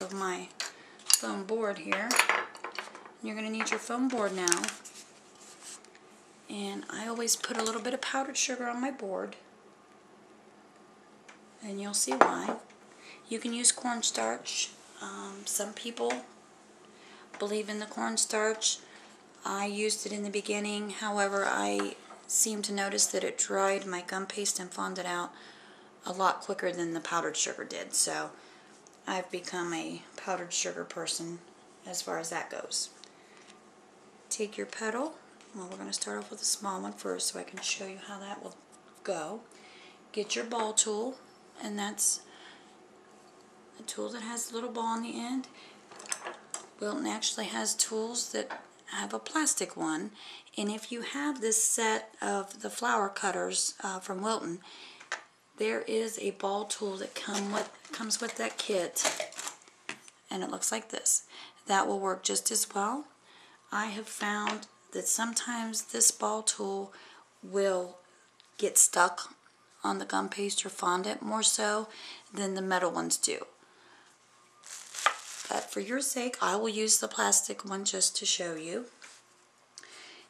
of my foam board here. You're going to need your foam board now. And I always put a little bit of powdered sugar on my board. And you'll see why. You can use cornstarch. Some people believe in the cornstarch. I used it in the beginning. However, I seemed to notice that it dried my gum paste and fonded out a lot quicker than the powdered sugar did. So I've become a powdered sugar person as far as that goes. Take your petal. Well, we're going to start off with a small one first so I can show you how that will go. Get your ball tool, and that's a tool that has a little ball on the end. Wilton actually has tools that have a plastic one, and if you have this set of the flower cutters from Wilton, there is a ball tool that comes with that kit, and it looks like this. That will work just as well. I have found that sometimes this ball tool will get stuck on the gum paste or fondant more so than the metal ones do. But for your sake, I will use the plastic one just to show you.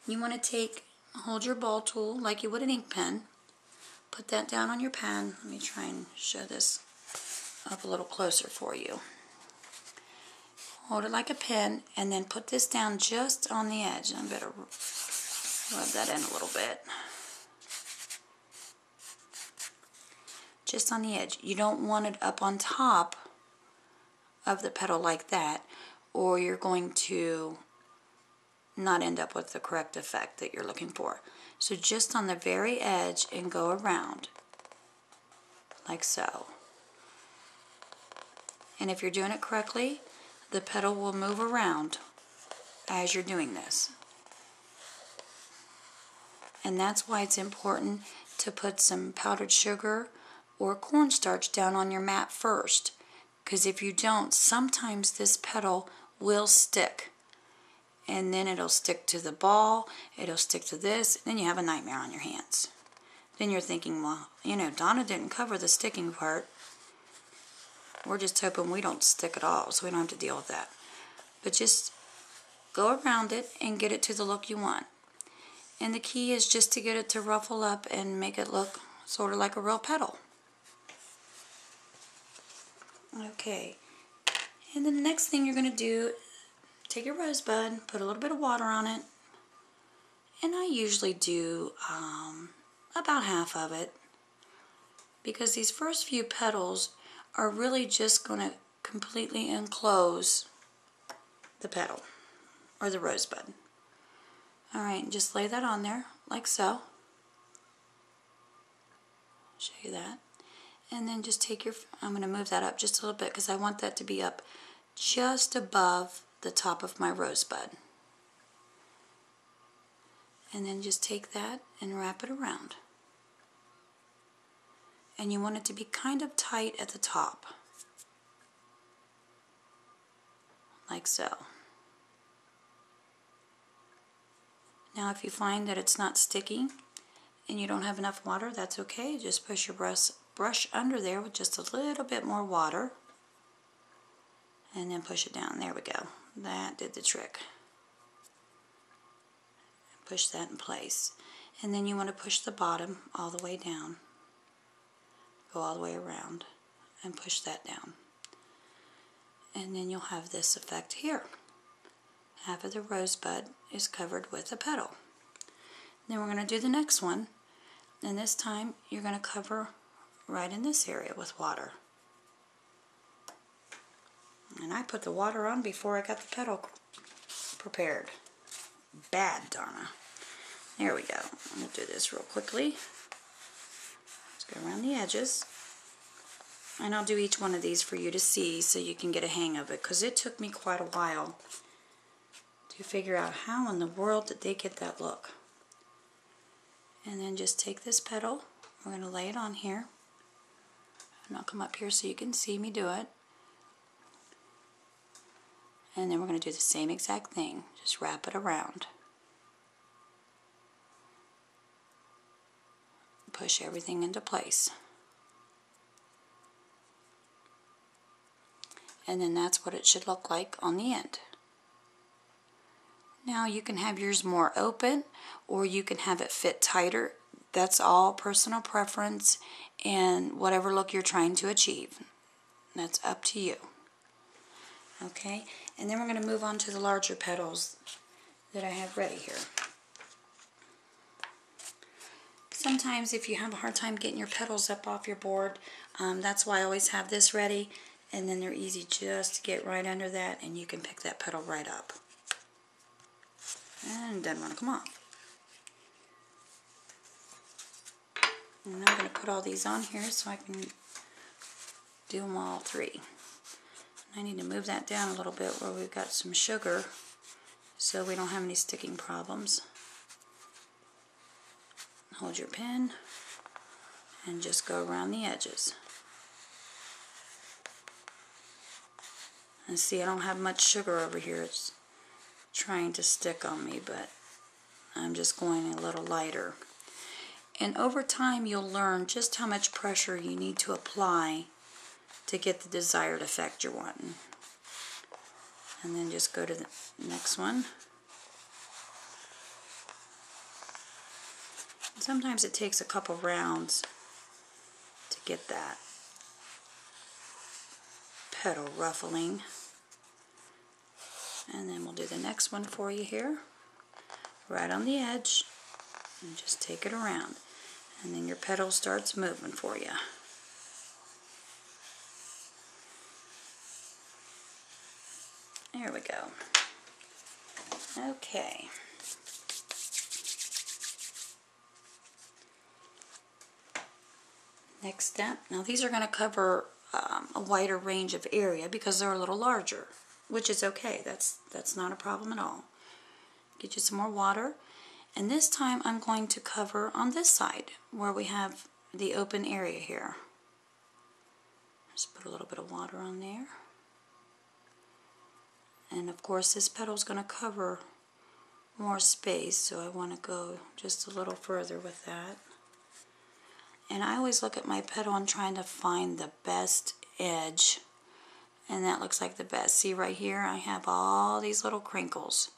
You want to hold your ball tool like you would an ink pen. Put that down on your pen. Let me try and show this up a little closer for you. Hold it like a pen and then put this down just on the edge. I better rub that in a little bit. Just on the edge. You don't want it up on top of the petal like that, or you're going to not end up with the correct effect that you're looking for. So just on the very edge and go around like so. And if you're doing it correctly, the petal will move around as you're doing this. And that's why it's important to put some powdered sugar or cornstarch down on your mat first. Because if you don't, sometimes this petal will stick. And then it'll stick to the ball, it'll stick to this, and then you have a nightmare on your hands. Then you're thinking, well, you know, Donna didn't cover the sticking part. We're just hoping we don't stick at all, so we don't have to deal with that. But just go around it and get it to the look you want. And the key is just to get it to ruffle up and make it look sort of like a real petal. Okay, and then the next thing you're going to do, take your rosebud, put a little bit of water on it, and I usually do about half of it, because these first few petals are really just going to completely enclose the petal, or the rosebud. Alright, just lay that on there, like so. I'll show you that. And then just take your, I'm going to move that up just a little bit because I want that to be up just above the top of my rosebud. And then just take that and wrap it around. And you want it to be kind of tight at the top. Like so. Now if you find that it's not sticking and you don't have enough water, that's okay. Just push your brush under there with just a little bit more water. And then push it down. There we go. That did the trick. Push that in place. And then you want to push the bottom all the way down. Go all the way around and push that down. And then you'll have this effect here. Half of the rosebud is covered with a petal. Then we're going to do the next one. And this time you're going to cover right in this area with water. And I put the water on before I got the petal prepared. Bad, Donna. There we go. I'm going to do this real quickly. Let's go around the edges. And I'll do each one of these for you to see so you can get a hang of it, because it took me quite a while to figure out how in the world did they get that look. And then just take this petal. We're going to lay it on here. And I'll come up here so you can see me do it. And then we're going to do the same exact thing. Just wrap it around. Push everything into place. And then that's what it should look like on the end. Now you can have yours more open, or you can have it fit tighter. That's all personal preference and whatever look you're trying to achieve. That's up to you. Okay, and then we're going to move on to the larger petals that I have ready here. Sometimes if you have a hard time getting your petals up off your board, that's why I always have this ready, and then they're easy just to get right under that, and you can pick that petal right up. And it doesn't want to come off. And I'm going to put all these on here so I can do them all three. I need to move that down a little bit where we've got some sugar so we don't have any sticking problems. Hold your pen and just go around the edges. And see, I don't have much sugar over here. It's trying to stick on me, but I'm just going a little lighter. And over time you'll learn just how much pressure you need to apply to get the desired effect you're wanting. And then just go to the next one. Sometimes it takes a couple rounds to get that petal ruffling. And then we'll do the next one for you here, right on the edge, and just take it around. And then your petal starts moving for you. There we go. Okay. Next step. Now these are going to cover a wider range of area because they're a little larger, which is okay. That's not a problem at all. Get you some more water. And this time I'm going to cover on this side where we have the open area here. Just put a little bit of water on there. And of course this petal is going to cover more space, so I want to go just a little further with that. And I always look at my petal and trying to find the best edge, and that looks like the best. See right here, I have all these little crinkles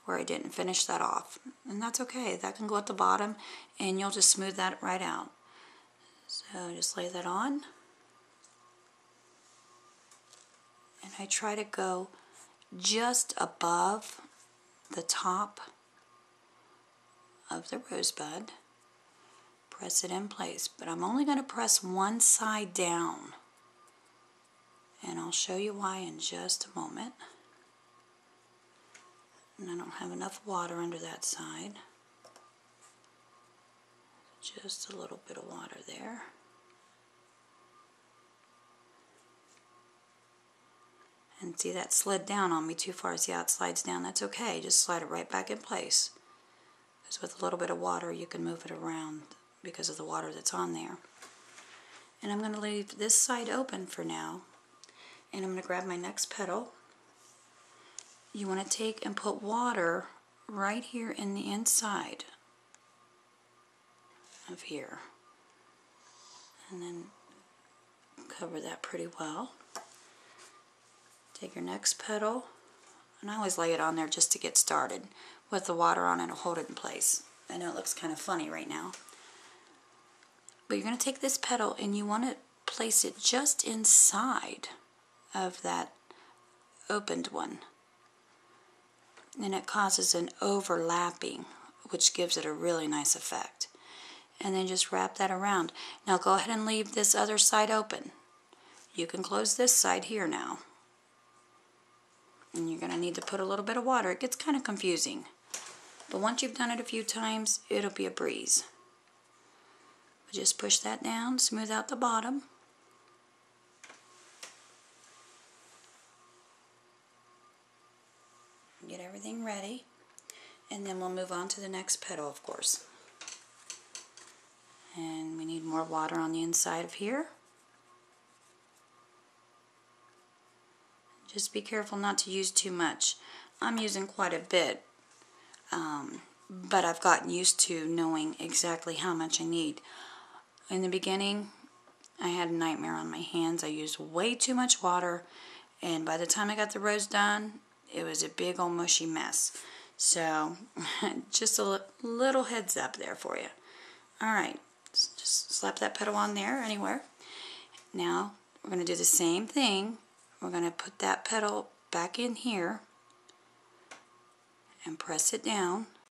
where I didn't finish that off, and that's okay. That can go at the bottom and you'll just smooth that right out. So just lay that on, and I try to go just above the top of the rosebud. Press it in place, but I'm only going to press one side down, and I'll show you why in just a moment. And I don't have enough water under that side. Just a little bit of water there. And see, that slid down on me too far. See how it slides down? That's okay. Just slide it right back in place. Because with a little bit of water, you can move it around because of the water that's on there. And I'm going to leave this side open for now. And I'm going to grab my next petal. You want to take and put water right here in the inside of here. And then cover that pretty well. Take your next petal, and I always lay it on there just to get started. With the water on it, I'll hold it in place. I know it looks kind of funny right now. But you're going to take this petal and you want to place it just inside of that opened one. And it causes an overlapping, which gives it a really nice effect. And then just wrap that around. Now go ahead and leave this other side open. You can close this side here now. And you're going to need to put a little bit of water. It gets kind of confusing. But once you've done it a few times, it'll be a breeze. But just push that down, smooth out the bottom. Get everything ready. And then we'll move on to the next petal, of course. And we need more water on the inside of here. Just be careful not to use too much. I'm using quite a bit, but I've gotten used to knowing exactly how much I need. In the beginning, I had a nightmare on my hands. I used way too much water, And by the time I got the rose done, it was a big old mushy mess. So, just a little heads up there for you. Alright, just slap that petal on there, anywhere. Now, we're going to do the same thing. We're going to put that petal back in here and press it down.